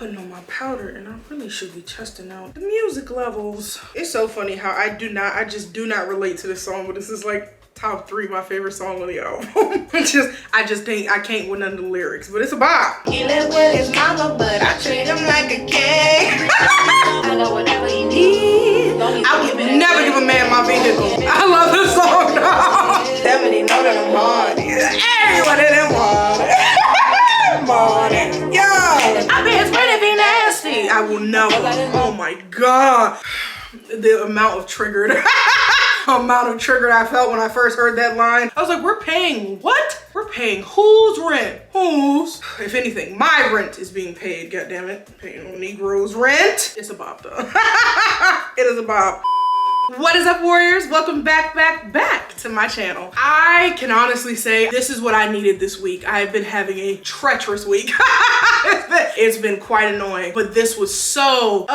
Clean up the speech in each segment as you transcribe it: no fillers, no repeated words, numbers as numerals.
putting on my powder, and I really should be testing out the music levels. It's so funny how I just do not relate to this song, but this is like top 3 my favorite song on the album. I just think I can't with none of the lyrics, but it's a bop. He lives with his mama, but I treat him like a king. I got whatever you need. I would never give a man my vehicle. I love this song, though. Definitely know that I'm hard. Everyone in them morning. Yo, I bet it's ready to be nasty. I will never. Oh my God. The amount of triggered I felt when I first heard that line. I was like, we're paying what? We're paying whose rent? Whose? If anything, my rent is being paid, goddammit. Paying on Negroes' rent. It's a bop though. It is a bop. What is up, warriors? Welcome back to my channel. I can honestly say this is what I needed this week. I've been having a treacherous week. It's been quite annoying, but this was so,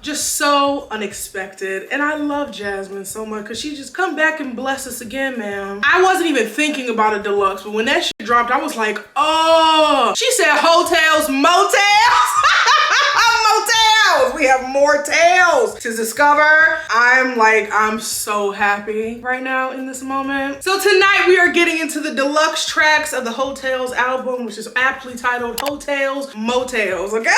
just so unexpected. And I love Jazmine so much because she just come back and bless us again, man. I wasn't even thinking about a deluxe, but when that shit dropped, I was like, oh, she said hotels, motels. Motels. We have more tales to discover. I'm so happy right now in this moment. So tonight we are getting into the deluxe tracks of the Hotels album, which is aptly titled Hotels, Motels, okay?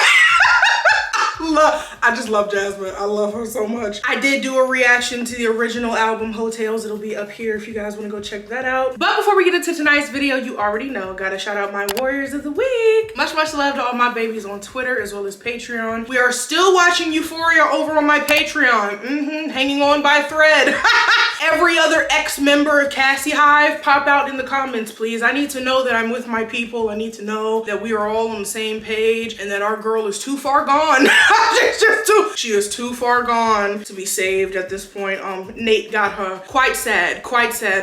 I just love Jazmine. I love her so much. I did do a reaction to the original album Hotels. It'll be up here if you guys want to go check that out. But before we get into tonight's video, you already know, gotta shout out my warriors of the week. Much love to all my babies on Twitter as well as Patreon. We are still watching Euphoria over on my Patreon. Hanging on by a thread. Every other ex-member of Cassie Hive, pop out in the comments, please. I need to know that I'm with my people. I need to know that we are all on the same page and that our girl is too far gone. She is too far gone to be saved at this point. Nate got her. Quite sad,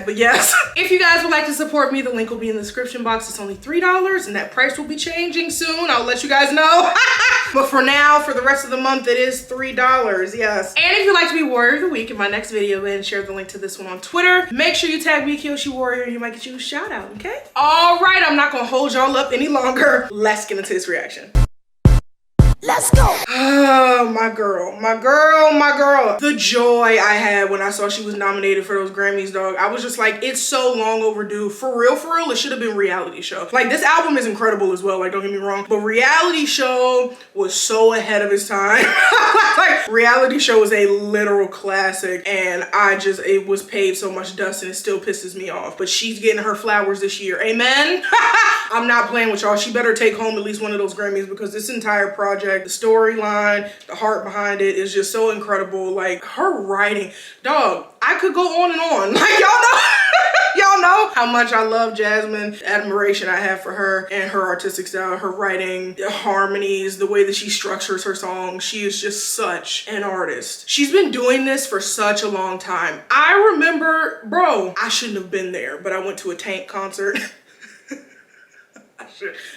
but yes. If you guys would like to support me, the link will be in the description box. It's only $3 and that price will be changing soon. I'll let you guys know. But for now, for the rest of the month, it is $3, yes. And if you'd like to be Warrior of the Week in my next video and share the link to this one on Twitter, make sure you tag me KioshiWarrior and you might get you a shout out, okay? All right, I'm not gonna hold y'all up any longer. Let's get into this reaction. Let's go. Oh, my girl. The joy I had when I saw she was nominated for those Grammys, dog. I was just like, it's so long overdue. For real, it should have been reality show. Like, this album is incredible as well, like, don't get me wrong. But reality show was so ahead of its time. Like, reality show is a literal classic, and it was paid so much dust and it still pisses me off. But she's getting her flowers this year. Amen? I'm not playing with y'all. She better take home at least one of those Grammys because this entire project, the storyline, the heart behind it is just so incredible. Like, her writing, dog, I could go on and on. Like, y'all know how much I love Jazmine, the admiration I have for her and her artistic style, her writing, the harmonies, the way that she structures her songs. She is just such an artist. She's been doing this for such a long time. I remember, bro, I shouldn't have been there, but I went to a Tank concert.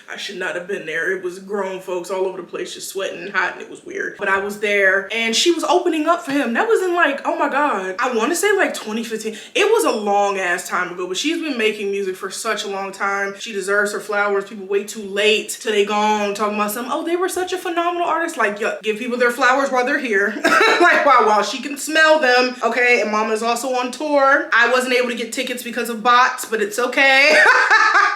I should not have been there. It was grown folks all over the place just sweating and hot and it was weird. But I was there and she was opening up for him. That was in like, oh my God, I want to say like 2015. It was a long ass time ago, but she's been making music for such a long time. She deserves her flowers. People wait too late till they gone talking about something. Oh, they were such a phenomenal artist. Like, yeah, give people their flowers while they're here. Like, while she can smell them. Okay, and Mama's also on tour. I wasn't able to get tickets because of bots, but it's okay.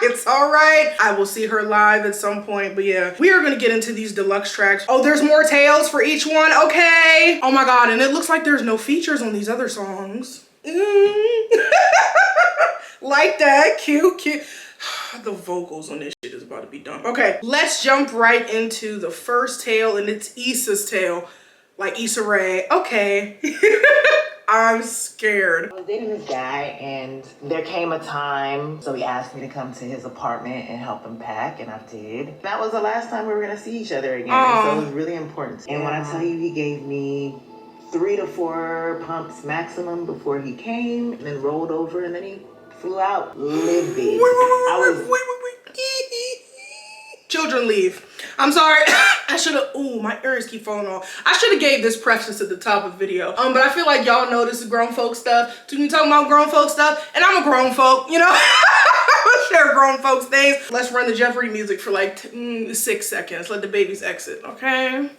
It's all right. I will see her live at some point, but yeah, we are gonna get into these deluxe tracks. Oh, there's more tales for each one. Okay. Oh my God, and it looks like there's no features on these other songs. Like that, cute. The vocals on this shit is about to be dumb. Okay, let's jump right into the first tale, and it's Issa's tale, like Issa Rae. Okay. I'm scared. I was dating this guy and there came a time, so he asked me to come to his apartment and help him pack, and I did. That was the last time we were gonna see each other again, and so it was really important. And when I tell you, he gave me 3 to 4 pumps maximum before he came, and then rolled over, and then he flew out livid. Wait. Children leave. I'm sorry. I should have, ooh, my ears keep falling off. I should have gave this preface at the top of the video. But I feel like y'all know this is grown folk stuff. So you talking about grown folk stuff, and I'm a grown folk, you know? share grown folks things. Let's run the Jeopardy music for like 6 seconds. Let the babies exit, okay?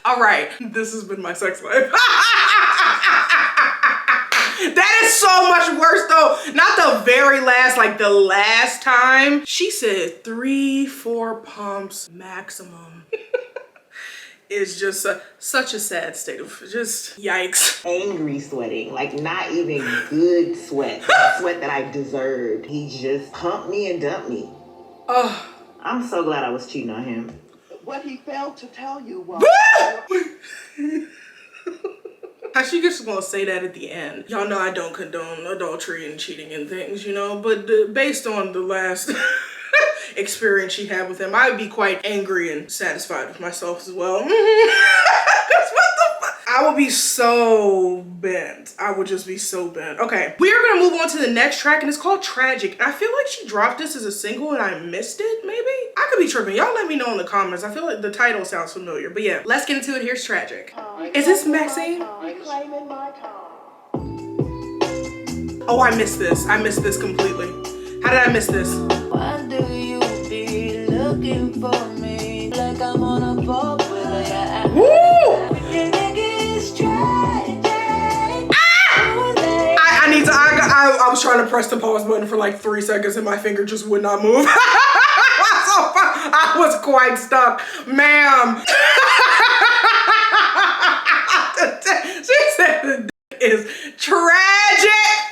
All right, this has been my sex life. That is so much worse though. Not the very last, like the last time. She said 3-4 pumps maximum. It's just such a sad state of just yikes. Angry sweating, like not even good sweat. The sweat that I deserved. He just pumped me and dumped me. Oh, I'm so glad I was cheating on him. What he failed to tell you was... How she just gonna say that at the end? Y'all know I don't condone adultery and cheating and things, you know, but based on the last experience she had with him, I would be quite angry and satisfied with myself as well. What the fuck? I would be so bent. I would just be so bent. Okay, we are gonna move on to the next track, and it's called Tragic. And I feel like she dropped this as a single and I missed it, maybe? I could be tripping. Y'all let me know in the comments. I feel like the title sounds familiar, but yeah, let's get into it. Here's Tragic. Is this Maxine? Oh, I missed this. I missed this completely. How did I miss this? Why do you be looking for me like I'm on a boat with a... Woo! I was trying to press the pause button for like 3 seconds and my finger just would not move. So I was quite stuck. Ma'am. She said the d is tragic.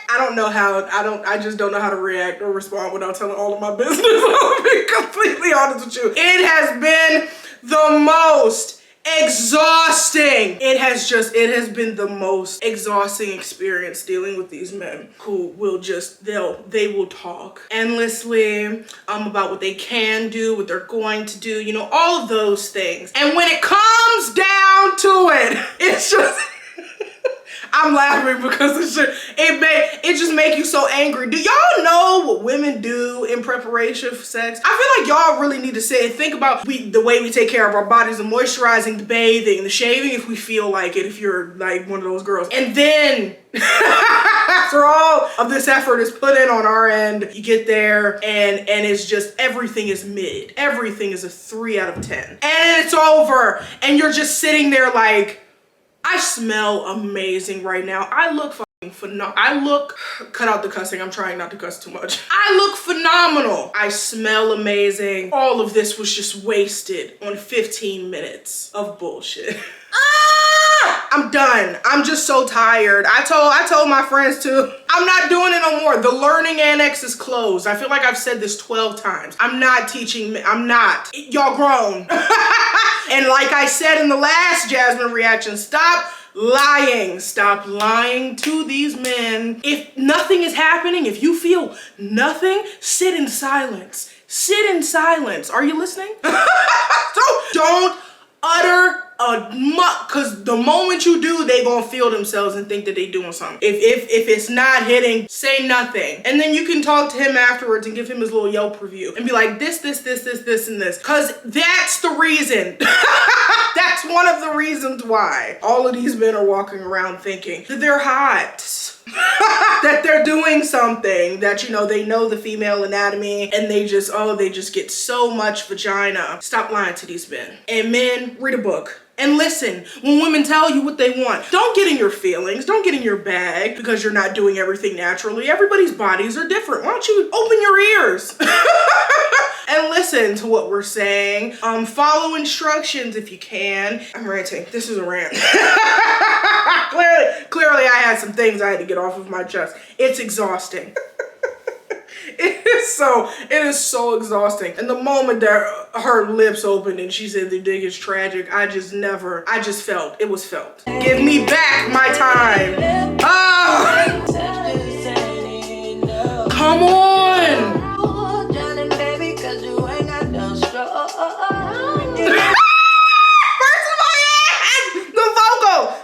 I just don't know how to react or respond without telling all of my business. I'll be completely honest with you. It has been the most exhausting. It has been the most exhausting experience dealing with these men who will just, they will talk endlessly about what they can do, what they're going to do, you know, all of those things. And when it comes down to it, it's just I'm laughing because it just make you so angry. Do y'all know what women do in preparation for sex? I feel like y'all really need to sit and think about the way we take care of our bodies, the moisturizing, the bathing, the shaving if we feel like it, if you're like one of those girls. And then after all of this effort is put in on our end, you get there and it's just everything is mid. Everything is a 3 out of 10. And it's over and you're just sitting there like, I smell amazing right now. I look fucking phenomenal. Cut out the cussing. I'm trying not to cuss too much. I look phenomenal. I smell amazing. All of this was just wasted on 15 minutes of bullshit. I'm done. I'm just so tired. I told my friends to, I'm not doing it no more. The learning annex is closed. I feel like I've said this 12 times. I'm not teaching, I'm not. Y'all grown. And like I said in the last Jazmine reaction, stop lying. Stop lying to these men. If nothing is happening, if you feel nothing, sit in silence. Sit in silence. Are you listening? So don't utter a muck, because the moment you do, they gonna feel themselves and think that they doing something. If it's not hitting, say nothing. And then you can talk to him afterwards and give him his little Yelp review and be like, this, and this. Because that's the reason. That's one of the reasons why all of these men are walking around thinking that they're hot. That they're doing something, that, you know, they know the female anatomy and they just get so much vagina. Stop lying to these men. And men, read a book. And listen, when women tell you what they want, don't get in your feelings, don't get in your bag because you're not doing everything naturally. Everybody's bodies are different. Why don't you open your ears and listen to what we're saying? Follow instructions if you can. I'm ranting. This is a rant. Clearly I had some things I had to get off of my chest. It's exhausting. It is so exhausting. And the moment that her lips opened and she said the dick is tragic, I just felt, it was felt. Give me back my time. Oh! Come on! First of all, yeah!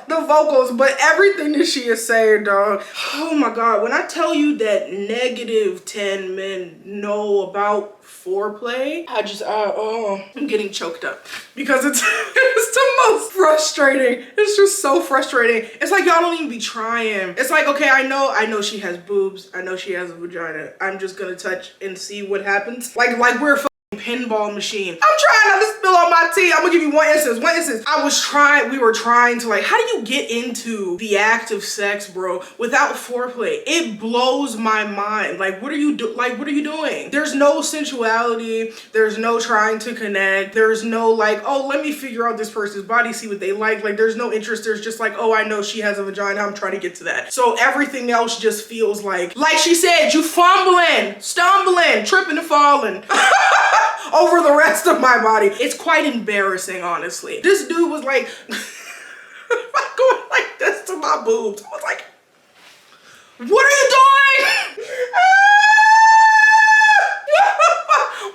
The vocals But everything that she is saying, dog, oh my God, when I tell you that -10 men know about foreplay, I just, I'm getting choked up because it's, it's the most frustrating. It's just so frustrating. It's like y'all don't even be trying. It's like, okay, I know she has boobs. I know she has a vagina. I'm just gonna touch and see what happens. Like we're a pinball machine. I'm trying not to spill on my tea. I'm gonna give you one instance. We were trying to, like, how do you get into the act of sex, bro, without foreplay? It blows my mind. Like, what are you doing? There's no sensuality. There's no trying to connect. There's no like, oh, let me figure out this person's body, see what they like. Like, there's no interest. There's just like, oh, I know she has a vagina. I'm trying to get to that. So everything else just feels like she said, you fumbling, stumbling, tripping and falling. Over the rest of my body. It's quite embarrassing, honestly. This dude was like going like this to my boobs. I was like, what are you doing?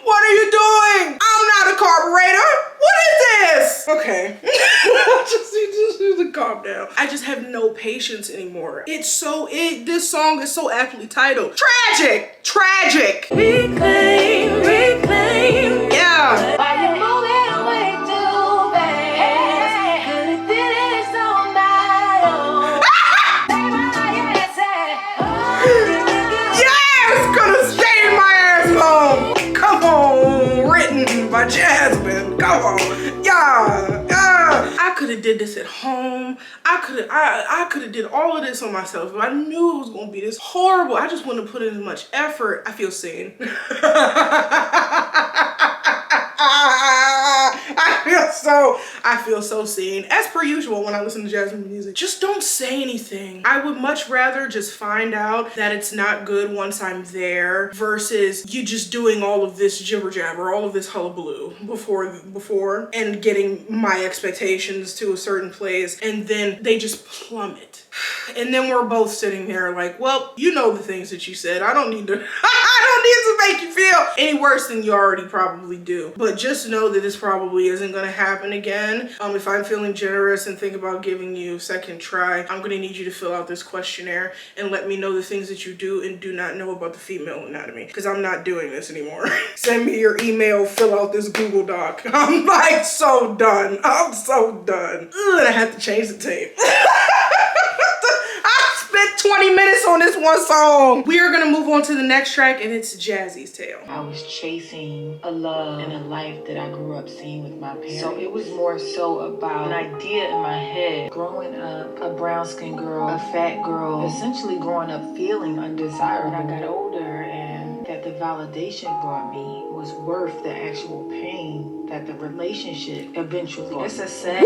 What are you doing? I'm not a carburetor. What is this? Okay. just need to calm down. I just have no patience anymore. This song is so aptly titled. Tragic. Tragic. Reclaim, reclaim. Yeah. Why you moving away too fast? Could've did this on my own. Yes, could've stayed my ass home. Come on, written by Jazmine. Come on, yeah. I could have did this at home. I could have did all of this on myself. If I knew it was gonna be this horrible, I just wouldn't have put in as much effort. I feel seen. I feel so seen. As per usual when I listen to Jazmine music, just don't say anything. I would much rather just find out that it's not good once I'm there versus you just doing all of this jibber jabber, all of this hullabaloo before and getting my expectations to a certain place and then they just plummet. And then we're both sitting there like, well, you know the things that you said. I don't need to make you feel any worse than you already probably do. But just know that this probably isn't gonna happen again. If I'm feeling generous and think about giving you a second try, I'm gonna need you to fill out this questionnaire and let me know the things that you do and do not know about the female anatomy, because I'm not doing this anymore. Send me your email, fill out this Google Doc. I'm like so done. I'm so done. Ugh, and I have to change the tape. 20 minutes on this one song. We are gonna move on to the next track and it's Jazzy's Tale. I was chasing a love and a life that I grew up seeing with my parents. So it was more so about an idea in my head. Growing up, a brown-skinned girl, a fat girl, essentially growing up feeling undesirable. I got older and that the validation brought me was worth the actual pain that the relationship eventually brought. It's a sad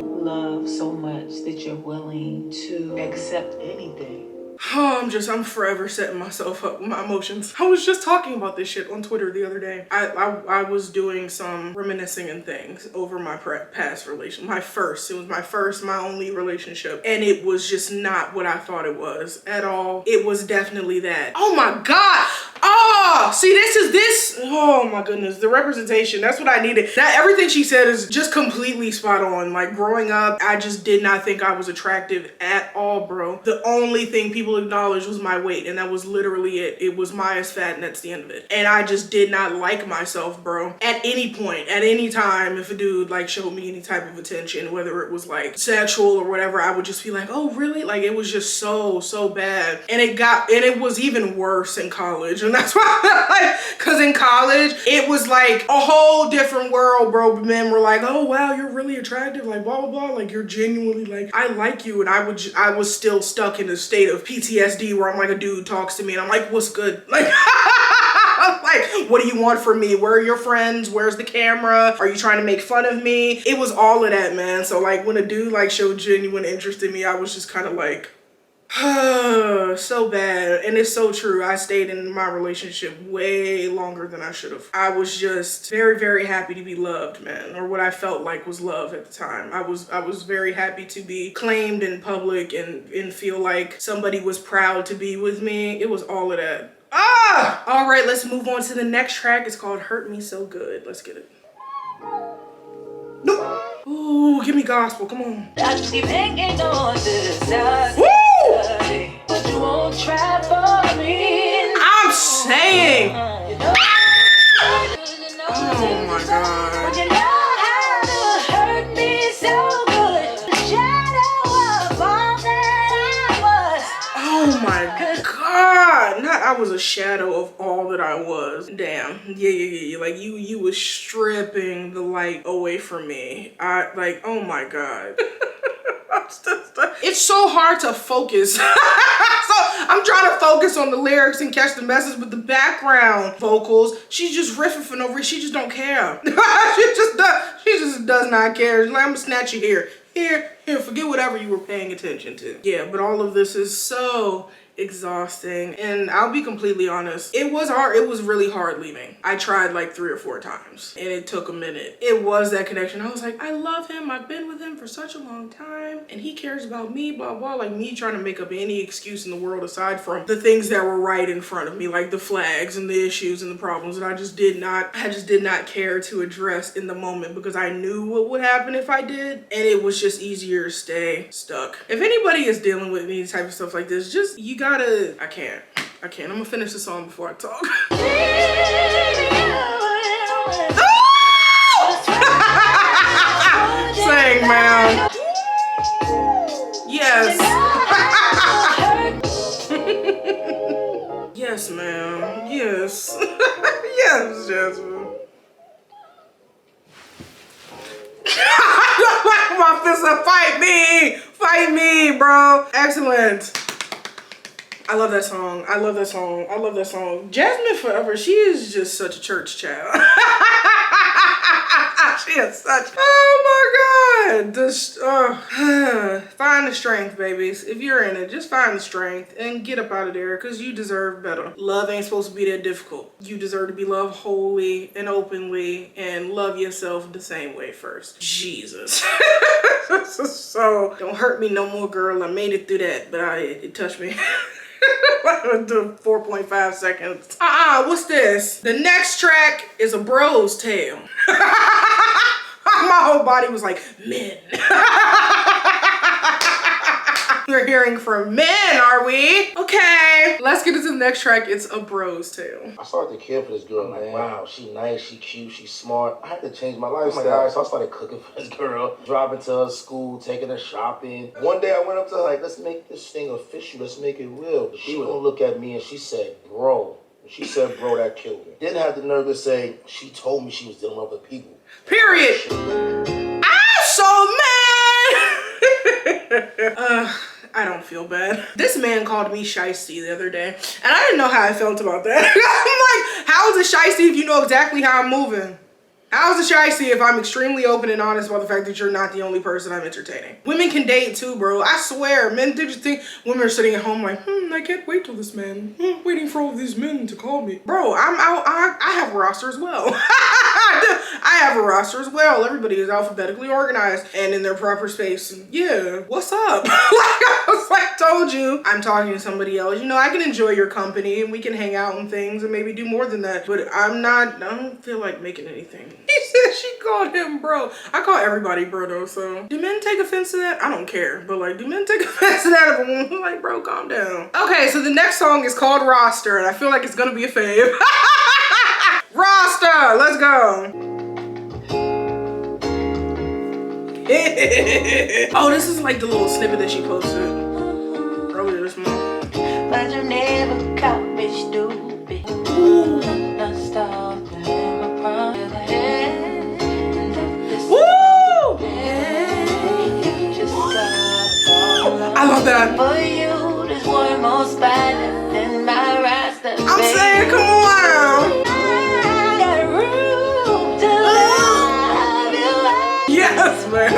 love so much that you're willing to accept anything. I'm forever setting myself up with my emotions. I was just talking about this shit on Twitter the other day. I was doing some reminiscing and things over my past relation. It was my only relationship. And it was just not what I thought it was at all. It was definitely that. Oh my God. Oh, see, oh my goodness, the representation, that's what I needed. Everything she said is just completely spot on. Like growing up, I just did not think I was attractive at all, bro. The only thing people acknowledged was my weight, and that was literally it. It was Maya's fat, and that's the end of it. And I just did not like myself, bro. At any point, at any time, if a dude like showed me any type of attention, whether it was like sexual or whatever, I would just be like, oh really? Like it was just so bad. And it was even worse in college. And that's why, cause in college, it was like a whole different world, bro. Men were like, oh wow, you're really attractive, like blah, blah, blah. Like you're genuinely like, I like you. And I was still stuck in a state of PTSD where I'm like, a dude talks to me and I'm like, what's good? Like, like, what do you want from me? Where are your friends? Where's the camera? Are you trying to make fun of me? It was all of that, man. So like when a dude like showed genuine interest in me, I was just kind of like, so bad. And it's so true. I stayed in my relationship way longer than I should have. I was just very happy to be loved, man, or what I felt like was love at the time. I was very happy to be claimed in public and feel like somebody was proud to be with me. It was all of that. All right, let's move on to the next track. It's called Hurt Me So Good. Let's get it. Nope. Ooh. Ooh, give me gospel. Come on. I just keep hanging on to the side. Woo! But you won't try for me. I'm saying. Oh my God. But you know how to hurt me so good. The shadow of all that I was. Oh my God. Not I was a shadow of all that I was. Damn. Yeah. Like you was stripping the light away from me. Oh my God. It's so hard to focus. So I'm trying to focus on the lyrics and catch the message, but the background vocals, she's just riffing for no reason. She just don't care. She just does not care. She's like, I'm gonna snatch you here, forget whatever you were paying attention to. Yeah, but all of this is so exhausting, and I'll be completely honest, it was hard. It was really hard leaving. I tried like 3 or 4 times and it took a minute. It was that connection. I was like, I love him, I've been with him for such a long time and he cares about me, blah blah. Like me trying to make up any excuse in the world aside from the things that were right in front of me, like the flags and the issues and the problems that I just did not care to address in the moment, because I knew what would happen if I did, and it was just easier to stay stuck. If anybody is dealing with any type of stuff like this, just I can't. I'm gonna finish the song before I talk. Sing, man. Yes. Yes, ma'am. Yes. Yes, Jasmine. My fist up. Fight me, bro. Excellent. I love that song. I love that song. Jazmine forever. She is just such a church child. She is such. Oh my God. Find the strength, babies. If you're in it, just find the strength and get up out of there, because you deserve better. Love ain't supposed to be that difficult. You deserve to be loved wholly and openly, and love yourself the same way first. Jesus. So don't hurt me no more, girl. I made it through that, but it touched me. Do 4.5 seconds. What's this? The next track is a bro's tale. My whole body was like, men. We're hearing from men, are we? Okay, let's get into the next track. It's a bro's tale. I started to care for this girl. Like, wow, she nice, she cute, she's smart. I had to change my lifestyle. So I started cooking for this girl, driving to her school, taking her shopping. One day I went up to her like, let's make this thing official. Let's make it real. She was gonna look at me and she said, bro. She said, bro, that killed me. Didn't have the nerve to say, she told me she was dealing with other people. Period. I'm so mad. I don't feel bad. This man called me shiesty the other day, and I didn't know how I felt about that. I'm like, how is it shiesty if you know exactly how I'm moving? How is it shiesty if I'm extremely open and honest about the fact that you're not the only person I'm entertaining? Women can date too, bro. I swear. Men did you think women are sitting at home like, I can't wait till this man, waiting for all these men to call me. Bro, I have a roster as well. I have a roster as well. Everybody is alphabetically organized and in their proper space. And yeah, what's up? Like I was like, told you, I'm talking to somebody else. You know, I can enjoy your company and we can hang out and things and maybe do more than that. But I don't feel like making anything. He said she called him bro. I call everybody bro though, so. Do men take offense to that? I don't care. But like, do men take offense to that if a woman's like, bro, calm down. Okay, so the next song is called Roster, and I feel like it's gonna be a fave. Roster, let's go. Oh, this is like the little snippet that she posted earlier this month. But you never caught me stupid. Ooh. Not stopping in my prime. Woo! Just I love that. for you, there's one more spot in my roster. I'm saying, come on. I got room to love you. Yes, man.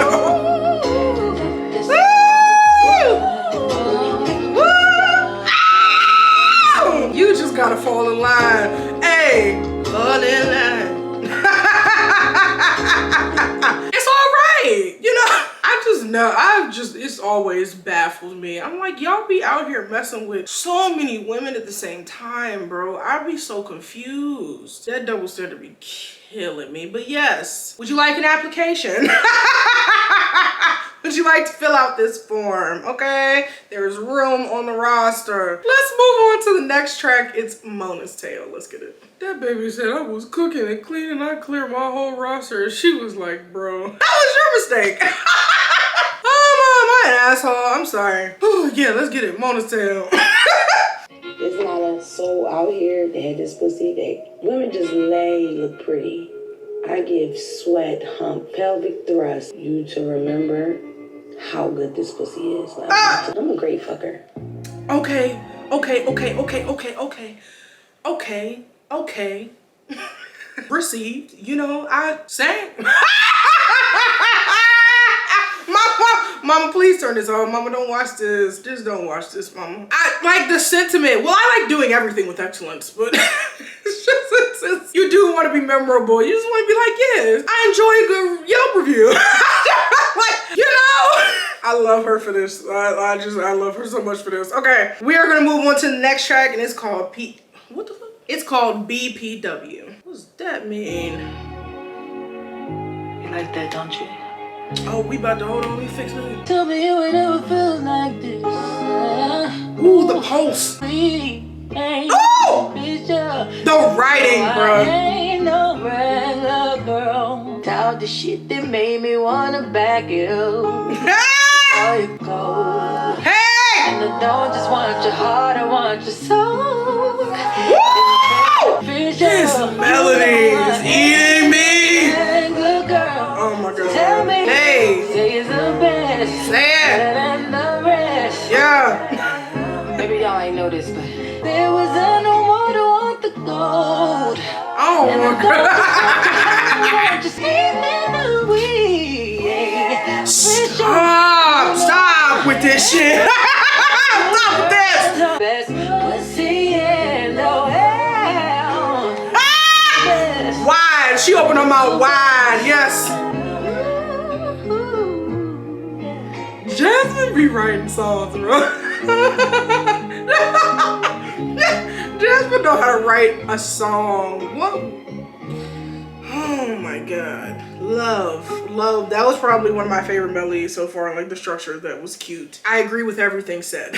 Woo! You just gotta fall in line. Hey, fall in line. It's all right. You know, it's always baffled me. I'm like, y'all be out here messing with so many women at the same time, bro. I'd be so confused. That double standard be killing me. But yes, would you like an application? Would you like to fill out this form? Okay, there's room on the roster. Let's move on to the next track. It's Mona's Tale. Let's get it. That baby said I was cooking and cleaning. I cleared my whole roster. And she was like, bro, that was your mistake. Oh, I'm an asshole. I'm sorry. Oh, yeah, let's get it. Mona's Tale. There's not a soul out here that had this pussy that women just lay, look pretty. I give sweat, hump, pelvic thrust, you to remember how good this pussy is. Like, I'm a great fucker. Okay. Received. You know, I sang. Mama, please turn this on. Mama, don't watch this. Just don't watch this, Mama. I like the sentiment. Well, I like doing everything with excellence, but it's you do want to be memorable. You just want to be like, yes, I enjoy a good Yelp review. Like, you know, I love her for this. I love her so much for this. Okay, we are gonna move on to the next track, and it's called what the fuck? It's called BPW. What does that mean? You like that, don't you? Oh, we about to hold on. We fix it. Tell me you ain't ever felt like this. Ooh, the pulse. Oh! The writing, bro. Ain't no regular girl. Talk the shit that made me wanna back you. Hey! You go. Hey! And I don't just want your heart, I want your soul. Woo! This melody is eating me. Oh my God. Tell me, hey. Say it's the best. Say it. Better than the rest. Yeah. Maybe y'all ain't know this, but there was no more to want the gold. Oh my God. Just give me the weed. Stop with this shit. Stop with this. Best pussy in the world. Wide. She opened her mouth wide. Yes. Jazmine be writing songs, bro. Jazmine know how to write a song. What? Oh my God. Love. That was probably one of my favorite melodies so far. Like the structure, that was cute. I agree with everything said.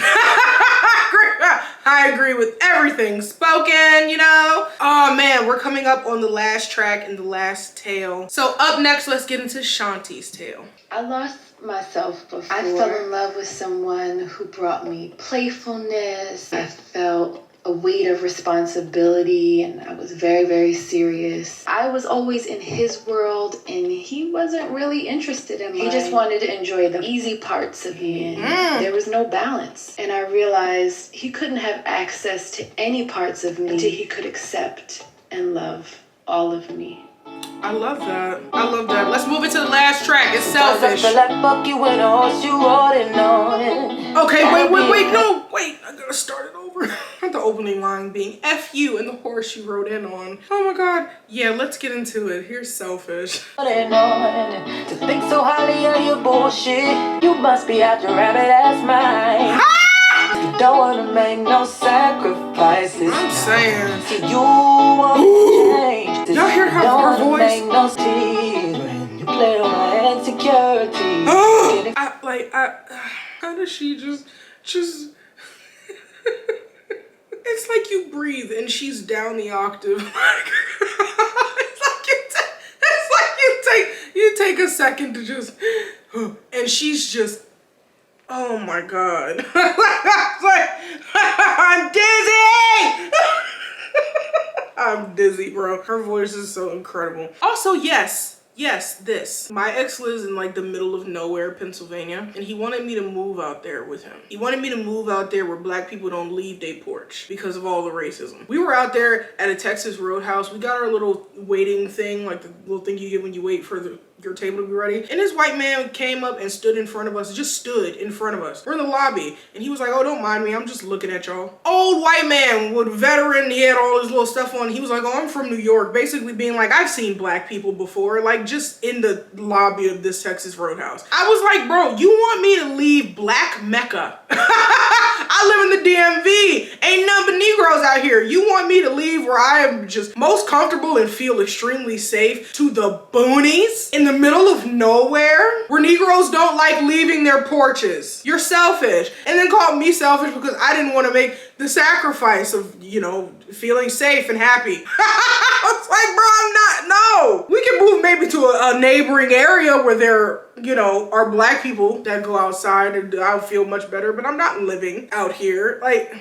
I agree with everything spoken, you know? Oh man, we're coming up on the last track and the last tale. So up next, let's get into Shanti's tale. I lost myself before. I fell in love with someone who brought me playfulness. I felt a weight of responsibility and I was very, very serious. I was always in his world and he wasn't really interested in mine. He just wanted to enjoy the easy parts of me and there was no balance. And I realized he couldn't have access to any parts of me until he could accept and love all of me. I love that. I love that. Let's move into the last track. It's Selfish. Okay, wait. No, wait. I gotta start it over. The opening line being F you and the horse you rode in on. Oh my God. Yeah, let's get into it. Here's Selfish. To think so highly of your bullshit. You must be out your rabbit ass mind. You don't want to make no sacrifices. I'm saying. See, you want to change. Y'all hear her voice? Make no steering. You play on my insecurity. How does she just it's like you breathe and she's down the octave. You take a second to just and she's just, oh my God. I'm dizzy. I'm dizzy, bro. Her voice is so incredible. Also, yes, this. My ex lives in like the middle of nowhere, Pennsylvania, and he wanted me to move out there with him. He wanted me to move out there where black people don't leave their porch because of all the racism. We were out there at a Texas Roadhouse. We got our little waiting thing, like the little thing you get when you wait for your table to be ready. And this white man came up and stood in front of us, just stood in front of us. We're in the lobby. And he was like, oh, don't mind me. I'm just looking at y'all. Old white man with veteran. He had all his little stuff on. He was like, oh, I'm from New York. Basically being like, I've seen black people before. Like just in the lobby of this Texas Roadhouse. I was like, bro, you want me to leave Black Mecca? I I live in the DMV. Ain't none but Negroes out here. You want me to leave where I am just most comfortable and feel extremely safe to the boonies in the middle of nowhere where Negroes don't like leaving their porches? You're selfish. And then called me selfish because I didn't want to make the sacrifice of, you know, feeling safe and happy. I was like, bro, I'm not, no. We can move maybe to a neighboring area where there, you know, are black people that go outside and I'll feel much better, but I'm not living out here. Like,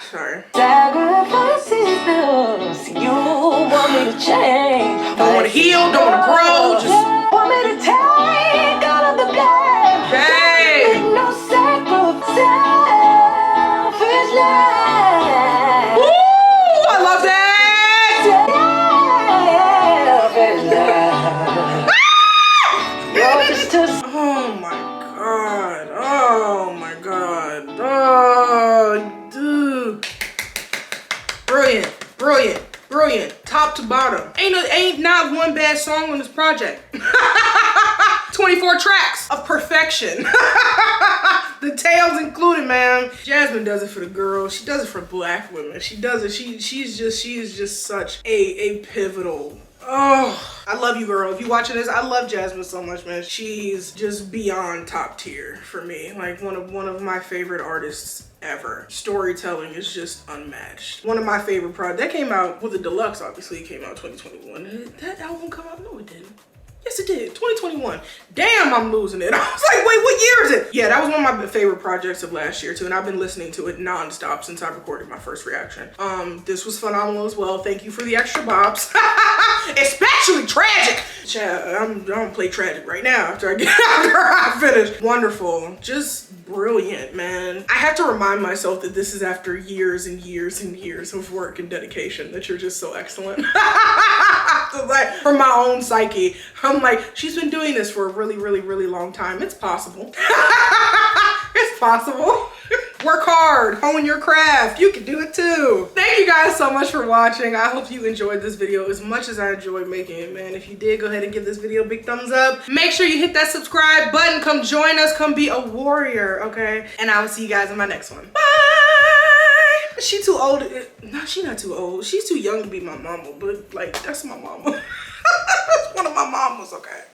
sorry. Sacrifices those you want me to change. Don't want to heal, don't want to grow, just want me to take all of the blame. hey. Make no sacrifice. Woo! I love that! Oh my god. Oh my god. Oh, dude. Brilliant. Brilliant. Brilliant. Top to bottom. Ain't not one bad song on this project. 24 tracks of perfection. The tails included, man. Jazmine does it for the girls. She does it for black women. She does it. She is just such a pivotal. Oh, I love you, girl. If you watching this, I love Jazmine so much, man. She's just beyond top tier for me. Like one of my favorite artists ever. Storytelling is just unmatched. One of my favorite projects that came out with the deluxe. Obviously, it came out 2021. Did that album come out? No, it didn't. Yes, it did. 2021. Damn, I'm losing it. I was like, wait, what year is it? Yeah, that was one of my favorite projects of last year too, and I've been listening to it nonstop since I recorded my first reaction. This was phenomenal as well. Thank you for the extra bops. Especially Tragic. I'm gonna play Tragic right now after I finish. Wonderful. Just brilliant, man. I have to remind myself that this is after years and years and years of work and dedication, that you're just so excellent. Like, for my own psyche, I'm like, she's been doing this for a really, really, really long time. It's possible. It's possible. Work hard, hone your craft. You can do it too. Thank you guys so much for watching. I hope you enjoyed this video as much as I enjoyed making it, man. If you did, go ahead and give this video a big thumbs up. Make sure you hit that subscribe button. Come join us. Come be a warrior, okay? And I will see you guys in my next one. Bye. She too old. No, she's not too old. She's too young to be my mama, but like, that's my mama. That's one of my mamas, okay?